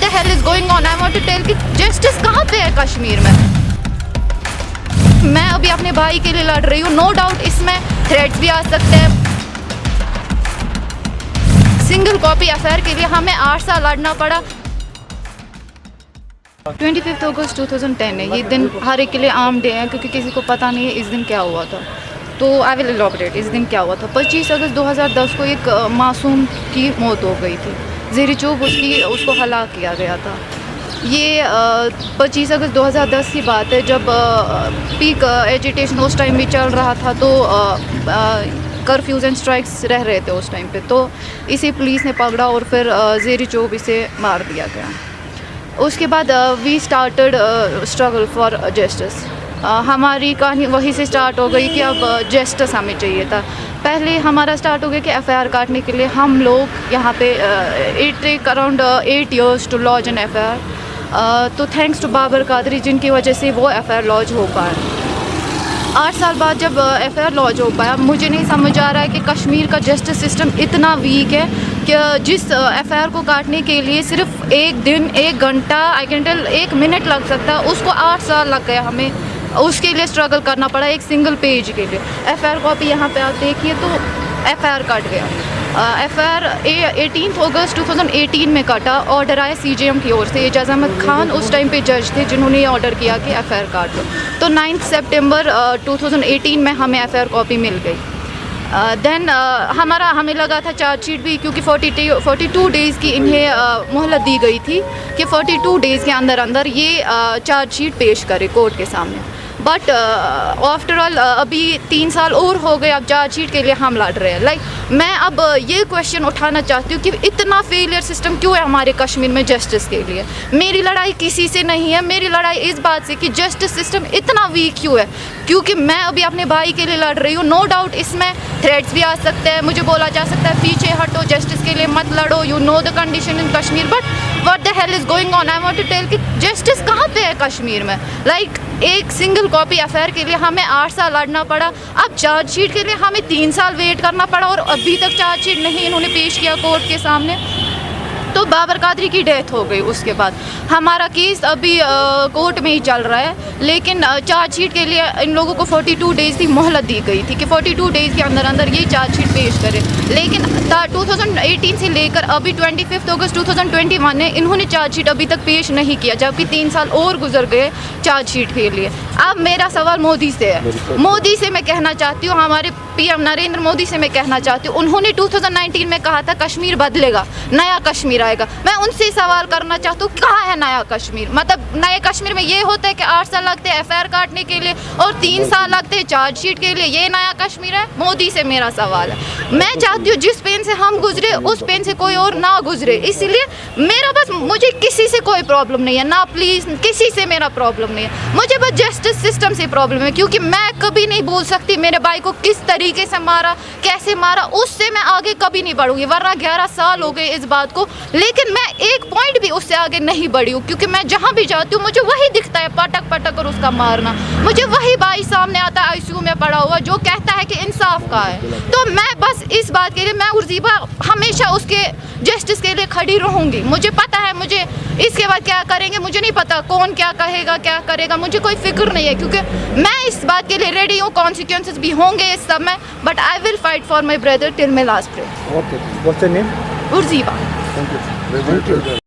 The hell is going on? I want to tell कि justice कहाँ पे है कश्मीर में? मैं अभी अपने भाई के लिए लड़ रही हूँ, नो डाउट इसमें थ्रेट्स भी आ सकते हैं। सिंगल कॉपी अफेयर के लिए हमें 8 साल लड़ना पड़ा। 25 अगस्त 2010 है, ये दिन हर एक के लिए आम डे है क्योंकि किसी को पता नहीं है इस दिन क्या हुआ था। तो आई विल एलॉबरेट इस दिन क्या हुआ था। 25 अगस्त 2010 को एक मासूम की मौत हो गई थी, ज़ेरी चोब उसको हलाक किया गया था। ये 25 अगस्त 2010 की बात है जब पीक एजिटेशन उस टाइम भी चल रहा था, तो कर्फ्यूज़ एंड स्ट्राइक्स रह रहे थे उस टाइम पे। तो इसे पुलिस ने पकड़ा और फिर ज़ेरी चोब इसे मार दिया गया। उसके बाद we started struggle for justice. हमारी कहानी वहीं से स्टार्ट हो गई कि अब जस्टिस हमें चाहिए था। पहले हमारा स्टार्ट हो गया कि एफआईआर काटने के लिए हम लोग यहाँ पे it take around 8 years to lodge an FIR. तो थैंक्स टू बाबर कादरी जिनकी वजह से वो एफआईआर लॉज हो पाया। 8 साल बाद जब एफआईआर लॉज हो पाया, मुझे नहीं समझ आ रहा है कि कश्मीर का जस्टिस सिस्टम इतना वीक है कि जिस एफआईआर को काटने के लिए सिर्फ 1 दिन 1 घंटा आई कैन टेल 1 मिनट लग सकता है, उसको 8 साल लग गया हमें। उसके लिए स्ट्रगल करना पड़ा एक सिंगल पेज के लिए। एफआईआर कॉपी यहाँ पे आप देखिए तो एफआईआर कट गया। एफआईआर 18 अगस्त 2018 में कटा। ऑर्डर आया सीजेएम की ओर से। एजाज अहमद खान उस टाइम पे जज थे जिन्होंने ये ऑर्डर किया कि एफआईआर काट दो। तो 9 सितंबर 2018 में हमें एफआईआर कॉपी मिल गई। देन हमें लगा था चार्जशीट भी, क्योंकि 42 डेज़ की इन्हें मोहलत दी गई थी कि 42 डेज़ के अंदर अंदर ये चार्जशीट पेश करे कोर्ट के सामने। बट आफ्टर ऑल अभी 3 साल और हो गए, अब चार्जशीट के लिए हम लड़ रहे हैं। मैं अब ये क्वेश्चन उठाना चाहती हूँ कि इतना फेलियर सिस्टम क्यों है हमारे कश्मीर में जस्टिस के लिए। मेरी लड़ाई किसी से नहीं है, मेरी लड़ाई इस बात से कि जस्टिस सिस्टम इतना वीक क्यों है, क्योंकि मैं अभी अपने भाई के लिए लड़ रही हूँ। नो डाउट इसमें थ्रेट्स भी आ सकते हैं, मुझे बोला जा सकता है पीछे हटो, जस्टिस के लिए मत लड़ो, you know the condition in Kashmir. But what the hell is going on? I want to tell कि जस्टिस कहाँ पे है कश्मीर में। एक सिंगल कॉपी एफआईआर के लिए हमें 8 साल लड़ना पड़ा। अब चार्जशीट के लिए हमें 3 साल वेट करना पड़ा और अभी तक चार्जशीट नहीं इन्होंने पेश किया कोर्ट के सामने। तो बाबर कादरी की डेथ हो गई। उसके बाद हमारा केस अभी कोर्ट में ही चल रहा है, लेकिन चार्जशीट के लिए इन लोगों को 42 डेज़ की मोहलत दी गई थी कि 42 डेज़ के अंदर अंदर ये चार्जशीट पेश करें। लेकिन 2018 से लेकर अभी 25 अगस्त 2021 ने इन्होंने चार्जशीट अभी तक पेश नहीं किया, जबकि 3 साल और गुजर गए चार्जशीट के लिए। अब मेरा सवाल मोदी से है। मोदी से मैं कहना चाहती हूँ, हमारे पीएम नरेंद्र मोदी से मैं कहना चाहती हूँ, उन्होंने 2019 में कहा था कश्मीर बदलेगा, नया कश्मीर आएगा। मैं उनसे सवाल करना चाहती हूँ, कहाँ है नया कश्मीर? मतलब नए कश्मीर में ये होता है कि 8 साल लगते हैं एफआईआर काटने के लिए और 3 साल लगते हैं चार्जशीट के लिए, ये नया कश्मीर है? मोदी से मेरा सवाल है। मैं चाहती हूँ जिस पेन से हम गुजरे उस पेन से कोई और ना गुजरे, इसलिए मेरा बस मुझे किसी से कोई प्रॉब्लम नहीं है, ना प्लीज़ किसी से मेरा प्रॉब्लम नहीं है, मुझे बस जस्टिस सिस्टम से प्रॉब्लम है। क्योंकि मैं कभी नहीं भूल सकती मेरे भाई को किस तरीके से मारा, कैसे मारा, उससे मैं आगे कभी नहीं बढ़ूंगी, वरना 11 साल हो गए इस बात को, लेकिन मैं एक पॉइंट भी उससे आगे नहीं बढ़ी हूँ। क्योंकि मैं जहाँ भी जाती हूँ मुझे वही दिखता है, पटक पटक और उसका मारना। मुझे वही भाई सामने आता है आईसीयू में पड़ा हुआ जो कहता है कि इंसाफ का है। तो मैं बस इस बात के लिए मैं उर्जीबा हमेशा उसके जस्टिस के लिए खड़ी रहूँगी। मुझे पता है मुझे इसके बाद क्या करेंगे मुझे नहीं पता, कौन क्या कहेगा क्या करेगा मुझे कोई फिक्र नहीं है, क्योंकि मैं इस बात के लिए रेडी हूँ। कॉन्सिक्वेंसेस भी होंगे इस सब में, but I will fight for my brother till my last breath. Okay. What's your name? Urjiba. Thank you.